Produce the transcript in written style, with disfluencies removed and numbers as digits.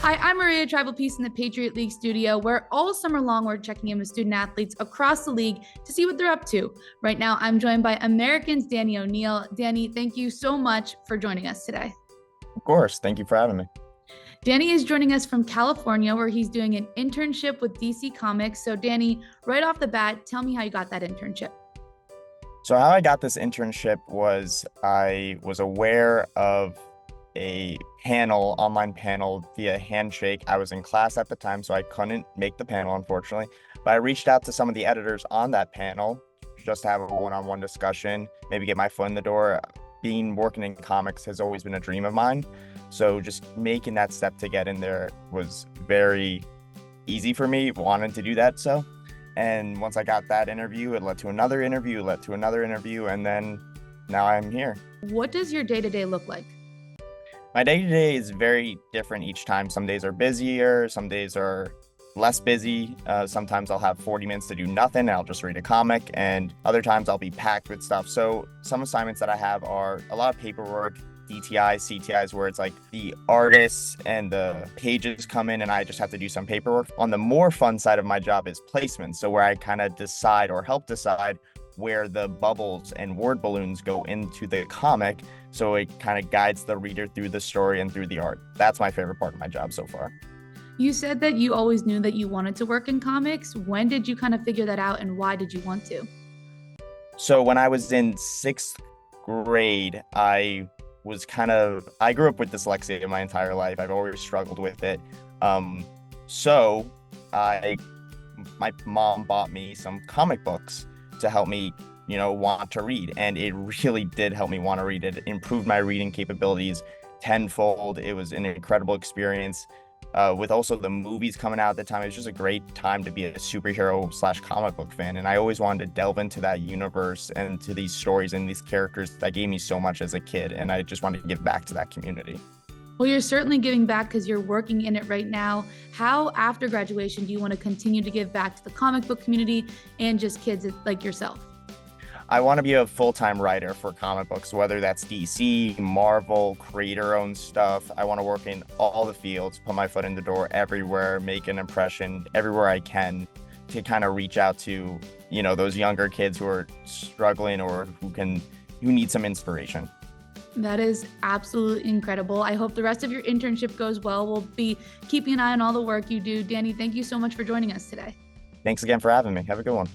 Hi, I'm Maria, Trivelpiece in the Patriot League studio, where all summer long we're checking in with student athletes across the league to see what they're up to. Right now, I'm joined by Americans Danny O'Neill. Danny, thank you so much for joining us today. Of course. Thank you for having me. Danny is joining us from California, where he's doing an internship with DC Comics. So, Danny, right off the bat, tell me how you got that internship. So how I got this internship was I was aware of a online panel via Handshake. I was in class at the time, so I couldn't make the panel, unfortunately. But I reached out to some of the editors on that panel just to have a one-on-one discussion, maybe get my foot in the door. Working in comics has always been a dream of mine. So just making that step to get in there was very easy for me, wanted to do that. And once I got that interview, it led to another interview, and then now I'm here. What does your day-to-day look like? My day-to-day is very different each time. Some days are busier, some days are less busy. Sometimes I'll have 40 minutes to do nothing and I'll just read a comic, and other times I'll be packed with stuff. So some assignments that I have are a lot of paperwork, DTIs, CTIs, where it's like the artists and the pages come in and I just have to do some paperwork. On the more fun side of my job is placement. So where I kind of decide or help decide where the bubbles and word balloons go into the comic. So it kind of guides the reader through the story and through the art. That's my favorite part of my job so far. You said that you always knew that you wanted to work in comics. When did you kind of figure that out, and why did you want to? So when I was in sixth grade, I grew up with dyslexia my entire life. I've always struggled with it. So my mom bought me some comic books to help me, want to read. And it really did help me want to read. It improved my reading capabilities tenfold. It was an incredible experience. With also the movies coming out at the time, it was just a great time to be a superhero/comic book fan. And I always wanted to delve into that universe and to these stories and these characters that gave me so much as a kid. And I just wanted to give back to that community. Well, you're certainly giving back because you're working in it right now. How, after graduation, do you want to continue to give back to the comic book community and just kids like yourself? I want to be a full-time writer for comic books, whether that's DC, Marvel, creator-owned stuff. I want to work in all the fields, put my foot in the door everywhere, make an impression everywhere I can to kind of reach out to, those younger kids who are struggling or who need some inspiration. That is absolutely incredible. I hope the rest of your internship goes well. We'll be keeping an eye on all the work you do. Danny, thank you so much for joining us today. Thanks again for having me. Have a good one.